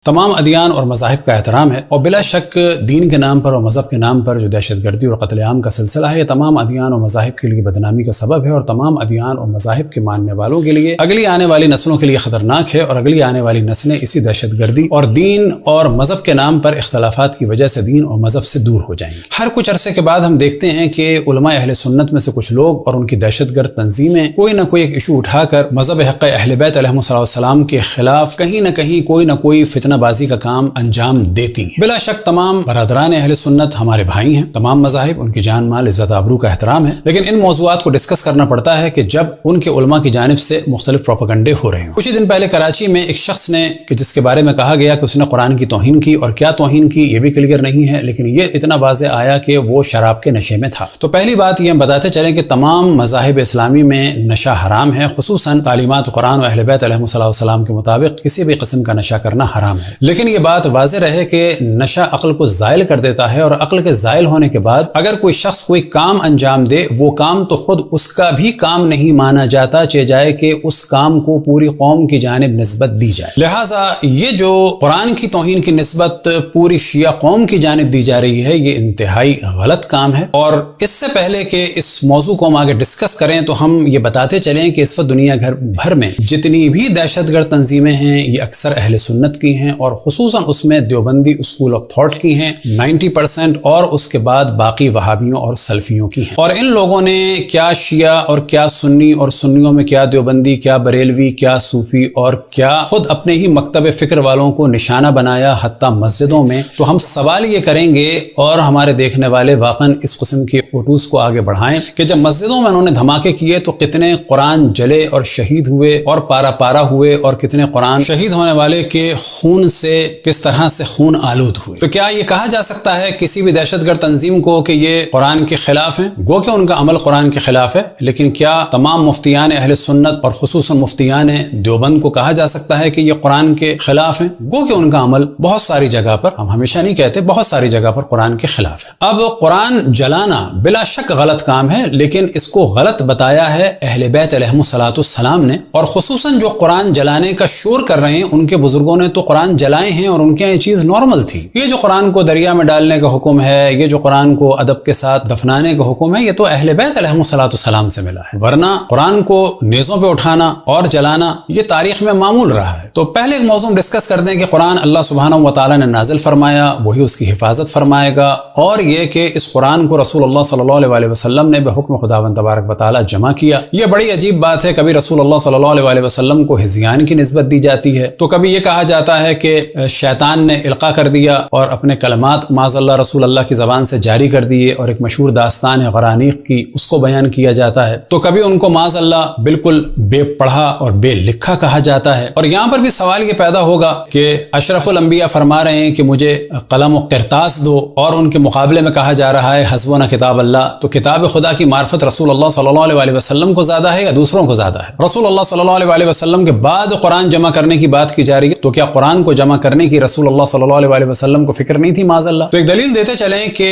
تمام ادیان اور مذاہب کا احترام ہے، اور بلا شک دین کے نام پر اور مذہب کے نام پر جو دہشت گردی اور قتل عام کا سلسلہ ہے، یہ تمام ادیان اور مذاہب کے لیے بدنامی کا سبب ہے، اور تمام ادیان اور مذاہب کے ماننے والوں کے لیے اگلی آنے والی نسلوں کے لیے خطرناک ہے، اور اگلی آنے والی نسلیں اسی دہشت گردی اور دین اور مذہب کے نام پر اختلافات کی وجہ سے دین اور مذہب سے دور ہو جائیں گے۔ ہر کچھ عرصے کے بعد ہم دیکھتے ہیں کہ علماء اہل سنت میں سے کچھ لوگ اور ان کی دہشت گرد تنظیمیں کوئی نہ کوئی ایک ایشو اٹھا کر مذہب حق اہل بیت علیہم السلام کے خلاف کہیں نہ کوئی فتنہ بازی کا کام انجام دیتی ہیں۔ بلا شک تمام برادران اہل سنت ہمارے بھائی ہیں، تمام مذاہب، ان کی جان مال عزت آبرو کا احترام ہے، لیکن ان موضوعات کو ڈسکس کرنا پڑتا ہے کہ جب ان کے علماء کی جانب سے مختلف پروپیگنڈے ہو رہے ہیں۔ کچھ دن پہلے کراچی میں ایک شخص نے کہ جس کے بارے میں کہا گیا کہ اس نے قرآن کی توہین کی، اور کیا توہین کی یہ بھی کلیئر نہیں ہے، لیکن یہ اتنا واضح آیا کہ وہ شراب کے نشے میں تھا۔ تو پہلی بات یہ ہم بتاتے چلیں کہ تمام مذاہب اسلامی میں نشہ حرام ہے، خصوصاً تعلیمات قرآن و اہل بیت علیہم السلام کے مطابق کسی بھی قسم کا نشہ کرنا حرام ہے، لیکن یہ بات واضح رہے کہ نشہ عقل کو زائل کر دیتا ہے، اور عقل کے زائل ہونے کے بعد اگر کوئی شخص کوئی کام انجام دے، وہ کام تو خود اس کا بھی کام نہیں مانا جاتا، چاہے جائے کہ اس کام کو پوری قوم کی جانب نسبت دی جائے۔ لہٰذا یہ جو قرآن کی توہین کی نسبت پوری شیعہ قوم کی جانب دی جا رہی ہے، یہ انتہائی غلط کام ہے۔ اور اس سے پہلے کہ اس موضوع کو ہم آگے ڈسکس کریں تو ہم یہ بتاتے چلیں کہ اس وقت دنیا بھر میں جتنی بھی دہشت گرد تنظیمیں ہیں، یہ اکثر اہل سنت کی ہیں، اور خصوصاً اس میں دیوبندی اسکول آف تھاٹ کی ہیں 90%، اور اس کے بعد باقی وہابیوں اور سلفیوں کی ہیں۔ اور ان لوگوں نے کیا شیعہ اور کیا سنی، اور سنیوں میں کیا دیوبندی، کیا بریلوی، کیا صوفی، اور کیا خود اپنے ہی مکتب فکر والوں کو نشانہ بنایا حتیٰ مسجدوں میں۔ تو ہم سوال یہ کریں گے، اور ہمارے دیکھنے والے واقعاً اس قسم کے فوٹوز کو آگے بڑھائیں کہ جب مسجدوں میں انہوں نے دھماکے کیے تو کتنے قرآن جلے اور شہید ہوئے اور پارا پارا ہوئے، اور کتنے قرآن شہید ہونے والے کے خون سے کس طرح سے خون آلود ہوئے۔ تو کیا یہ کہا جا سکتا ہے کسی بھی دہشت گرد تنظیم کو کہ یہ قرآن کے خلاف ہیں؟ گو کہ ان کا عمل قرآن کے خلاف ہے، لیکن کیا تمام مفتیان اہل سنت اور خصوصاً مفتیان دیوبند کو کہا جا سکتا ہے کہ یہ قرآن کے خلاف ہیں؟ گو کہ ان کا عمل بہت ساری جگہ پر، ہم ہمیشہ نہیں کہتے، بہت ساری جگہ پر قرآن کے خلاف ہے۔ اب قرآن جلانا بلا شک غلط کام ہے، لیکن اس کو غلط بتایا ہے اہل بیت علیہم السلام نے، اور خصوصاً جو قرآن جلانے کا شور کر رہے ہیں ان کے بزرگوں نے تو قرآن جلائے ہیں، اور ان کے یہ چیز نارمل تھی۔ یہ جو قرآن کو دریا میں ڈالنے کا حکم ہے، یہ جو قرآن کو ادب کے ساتھ دفنانے کا حکم ہے، یہ تو اہل بیت علیہم السلام سے ملا ہے، ورنہ قرآن کو نیزوں پہ اٹھانا اور جلانا یہ تاریخ میں معمول رہا ہے۔ تو پہلے ایک موضوع ڈسکس کر دیں کہ قرآن اللہ سبحانہ و تعالیٰ نے نازل فرمایا، وہی اس کی حفاظت فرمائے گا، اور یہ کہ اس قرآن کو رسول اللہ صلی اللہ علیہ وسلم نے بحکم خداوند تبارک و تعالیٰ جمع کیا۔ یہ بڑی عجیب بات ہے، کبھی رسول اللہ صلی اللہ علیہ وسلم کو ہذیان کی نسبت دی جاتی ہے، تو کبھی یہ کہا جاتا ہے کہ شیطان نے القاء کر دیا اور اپنے کلمات معاذ اللہ رسول اللہ کی زبان سے جاری کر دیے، اور ایک مشہور داستان ہے غرانیق کی، اس کو بیان کیا جاتا ہے۔ تو کبھی ان کو معاذ اللہ بالکل بے پڑھا اور بے لکھا کہا جاتا ہے۔ اور یہاں پر بھی سوال یہ پیدا ہوگا کہ اشرف الانبیاء فرما رہے ہیں کہ مجھے قلم و قرطاس دو، اور ان کے مقابلے میں کہا جا رہا ہے حسبنا کتاب اللہ، تو کتاب خدا کی معرفت رسول اللہ صلی اللہ علیہ وسلم کو زیادہ ہے یا دوسروں کو زیادہ ہے؟ رسول اللہ صلی اللہ علیہ وسلم کے بعد قرآن جمع کرنے کی بات کی جا رہی ہے، تو کیا قرآن کو جمع کرنے کی رسول اللہ صلی اللہ علیہ وسلم کو فکر نہیں تھی معاذ اللہ؟ تو ایک دلیل دیتے چلیں کہ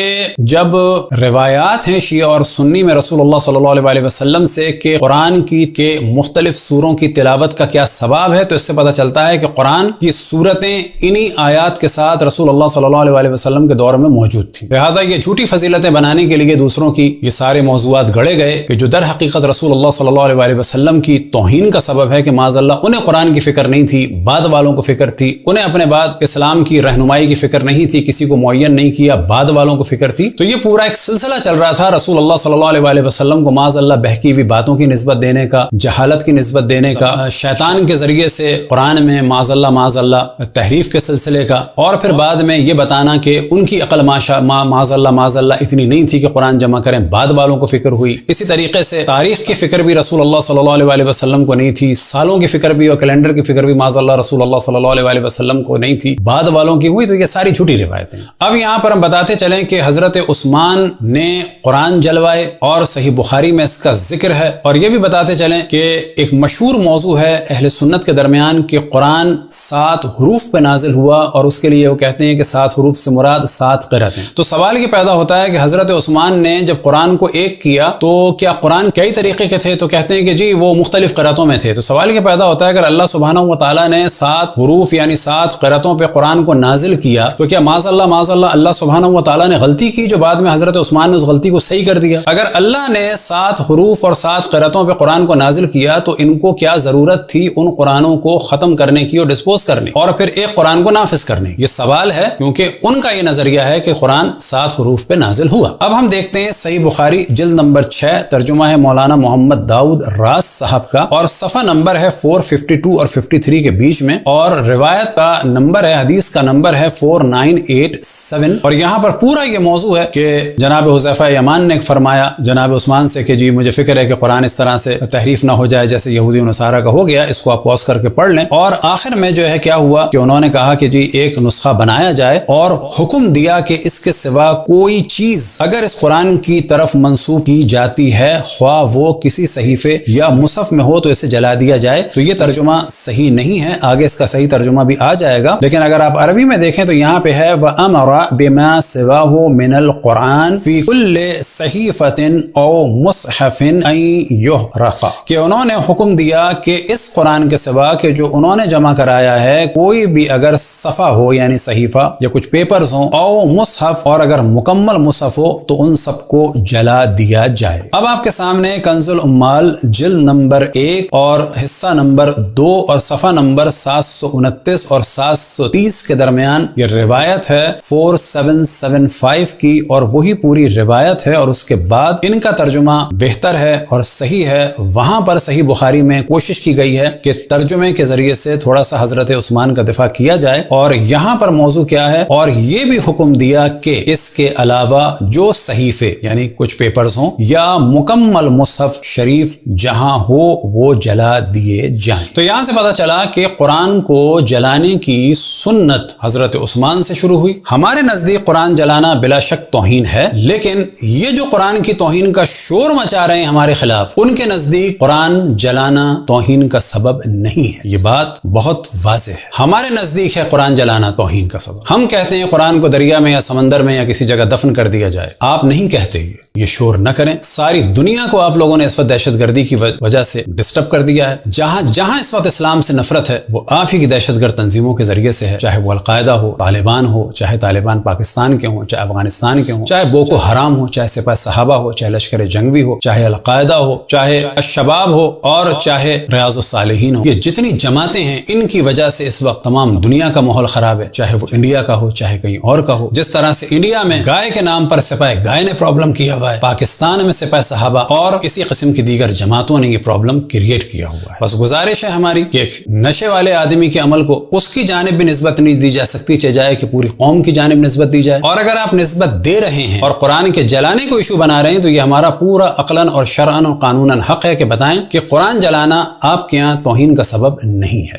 جب روایات ہیں شیعہ اور سنی میں رسول اللہ صلی اللہ علیہ وسلم سے کہ قرآن کے مختلف سوروں کی تلاوت کا کیا ثواب ہے، تو اس سے پتہ چلتا ہے کہ قرآن کی سورتیں انہی آیات کے ساتھ رسول اللہ صلی اللہ علیہ وسلم کے دور میں موجود تھیں۔ لہٰذا یہ جھوٹی فضیلتیں بنانے کے لیے دوسروں کی یہ سارے موضوعات گڑے گئے کہ جو در حقیقت رسول اللہ صلی اللہ علیہ وسلم کی توہین کا سبب ہے، کہ معاذ اللہ انہیں قرآن کی فکر نہیں تھی، بعد والوں کو فکر تھی، انہیں اپنے بعد اسلام کی رہنمائی کی فکر نہیں تھی، کسی کو معین نہیں کیا، بعد والوں کو فکر تھی۔ تو یہ پورا ایک سلسلہ چل رہا تھا رسول اللہ صلی اللہ علیہ وسلم کو معاذ اللہ بہکی ہوئی باتوں کی نسبت دینے کا، جہالت کی نسبت دینے کا، شیطان کے ذریعے سے قرآن میں معاذ اللہ تحریف کے سلسلے کا، اور پھر بعد میں یہ بتانا کہ ان کی عقل معاذ اللہ اتنی نہیں تھی کہ قرآن جمع کریں، بعد والوں کو فکر ہوئی۔ اسی طریقے سے تاریخ کی فکر بھی رسول اللہ صلی اللہ علیہ وسلم کو نہیں تھی، سالوں کی فکر بھی اور کیلنڈر کی فکر بھی معاذ اللہ رسول اللہ صلی اللہ علیہ وسلم کو نہیں تھی، بعد والوں کی ہوئی۔ تو یہ ساری جھوٹی روایتیں۔ اب یہاں پر ہم بتاتے چلیں کہ حضرت عثمان نے قرآن جلوائے، اور صحیح بخاری میں اس کا ذکر ہے، اور یہ بھی بتاتے چلیں کہ ایک مشہور موضوع ہے اہل سنت کے درمیان کہ قرآن 7 حروف پہ نازل ہوا، اور اس کے لیے وہ کہتے ہیں کہ 7 حروف سے مراد 7 قرأتیں۔ تو سوال یہ پیدا ہوتا ہے کہ حضرت عثمان نے جب قرآن کو ایک کیا تو کیا قرآن کئی طریقے کے تھے؟ تو کہتے ہیں کہ جی وہ مختلف قرأتوں میں تھے۔ تو سوال یہ پیدا ہوتا ہے اگر اللہ سبحانہ و تعالیٰ نے 7 حروف یعنی 7 قرأتوں پہ قرآن کو نازل کیا تو کیا معاذ اللہ اللہ سبحانہ و تعالیٰ نے غلطی کی جو بعد میں حضرت عثمان نے اس غلطی کو صحیح کر دیا؟ اگر اللہ نے 7 حروف اور 7 قرأتوں پہ قرآن کو نازل کیا تو ان کو کیا ضرورت تھی ان قرآنوں کو ختم کرنے کی اور ڈسپوز کرنے اور پھر ایک قرآن کو نافذ کرنے؟ یہ سوال ہے، کیونکہ ان کا یہ نظریہ ہے کہ قرآن 7 حروف پہ نازل ہوا۔ اب ہم دیکھتے ہیں صحیح بخاری جلد نمبر 6، ترجمہ ہے مولانا محمد داؤد راز صاحب کا، اور صفحہ نمبر ہے 452 اور 53 کے بیچ میں، اور روایت کا نمبر ہے، حدیث کا نمبر ہے 4987، اور یہاں پر پورا یہ موضوع ہے کہ جناب حذیفہ یمان نے فرمایا جناب عثمان سے کہ جی مجھے فکر ہے کہ قرآن اس طرح سے تحریف نہ ہو جائے جیسے یہودی و نصارہ کا ہو گیا، اس کو آپ پوز کر کے پڑھ لیں۔ اور آخر میں جو ہے کیا ہوا کہ انہوں نے کہا کہ جی ایک نسخہ بنایا جائے اور حکم دیا کہ اس کے سوا کوئی چیز اگر اس قرآن کی طرف منسوب کی جاتی ہے خواہ وہ کسی صحیفے یا مصحف میں ہو تو اسے جلا دیا جائے۔ تو یہ ترجمہ صحیح نہیں ہے، آگے اس کا صحیح ترجمہ بھی آ جائے گا، لیکن اگر آپ عربی میں دیکھیں تو یہاں پہ ہے وَأَمَرَ بِمَا سِوَاهُ مِنَ الْقُرْآنِ فِي كُلِّ صَحِيفَةٍ أَوْ مُصْحَفٍ أَن يُحْرَقَ، کہ انہوں نے حکم دیا کہ اس قرآن کے سوا کہ جو انہوں نے جمع کرایا ہے کوئی بھی اگر صفحہ ہو یعنی صحیفہ یا کچھ پیپرز ہوں، او مصحف، اور اگر مکمل مصحف ہو تو ان سب کو جلا دیا جائے۔ اب آپ کے سامنے کنز الامال جلد نمبر 1 اور حصہ نمبر 2 اور صفحہ نمبر 729 اور 730 کے درمیان یہ روایت ہے 4775 کی، اور وہی پوری روایت ہے، اور اس کے بعد ان کا ترجمہ بہتر ہے اور صحیح ہے۔ وہاں پر صحیح بخاری میں کوشش کی گئی ہے کہ ترجمے کے ذریعے سے تھوڑا سا حضرت عثمان کا دفاع کیا جائے، اور یہاں پر موضوع کیا ہے، اور یہ بھی حکم دیا کہ اس کے علاوہ جو صحیفے یعنی کچھ پیپرز ہوں یا مکمل مصحف شریف جہاں ہو وہ جلا دیے جائیں۔ تو یہاں سے پتہ چلا کہ قرآن کو جلانے کی سنت حضرت عثمان سے شروع ہوئی۔ ہمارے نزدیک قرآن جلانا بلا شک توہین ہے، لیکن یہ جو قرآن کی توہین کا شور مچا رہے ہیں ہمارے خلاف، ان کے نزدیک قرآن جلانا توہین کا سبب نہیں ہے۔ یہ بات بہت واضح ہے۔ ہمارے نزدیک ہے قرآن جلانا توہین کا سبب۔ ہم کہتے ہیں قرآن کو دریا میں یا سمندر میں یا کسی جگہ دفن کر دیا جائے، آپ نہیں کہتے یہ شور نہ کریں۔ ساری دنیا کو آپ لوگوں نے اس وقت دہشت گردی کی وجہ سے ڈسٹرب کر دیا ہے۔ جہاں جہاں اس وقت اسلام سے نفرت ہے وہ آپ ہی کی دہشت گرد تنظیموں کے ذریعے سے ہے، چاہے وہ القاعدہ ہو، طالبان ہو، چاہے طالبان پاکستان کے ہوں، چاہے افغانستان کے ہوں، چاہے بوکو حرام ہو، چاہے سپاہ صحابہ ہو، چاہے لشکر جنگوی ہو، چاہے القاعدہ ہو، چاہے الشباب ہو، اور چاہے ریاض الصالحین ہو۔ یہ جتنی جماعتیں ہیں ان کی وجہ سے اس وقت تمام دنیا کا ماحول خراب ہے، چاہے وہ انڈیا کا ہو چاہے کہیں اور کا ہو۔ جس طرح سے انڈیا میں گائے کے نام پر سپاہ گائے نے پرابلم کیا ہوا ہے، پاکستان میں سپاہ صحابہ اور اسی قسم کی دیگر جماعتوں نے یہ پرابلم کریٹ کیا ہوا ہے۔ بس گزارش ہے ہماری کہ ایک نشے والے آدمی کے عمل کو اس کی جانب بھی نسبت نہیں دی جا سکتی، چاہے جائے کہ پوری قوم کی جانب نسبت دی جائے، اور اگر آپ نسبت دے رہے ہیں اور قرآن کے جلانے کو ایشو بنا رہے ہیں تو یہ ہمارا پورا عقلاً اور شرعاً اور قانوناً حق ہے کہ بتائیں کہ قرآن جلانا آپ کے یہاں توہین کا سبب نہیں ہے۔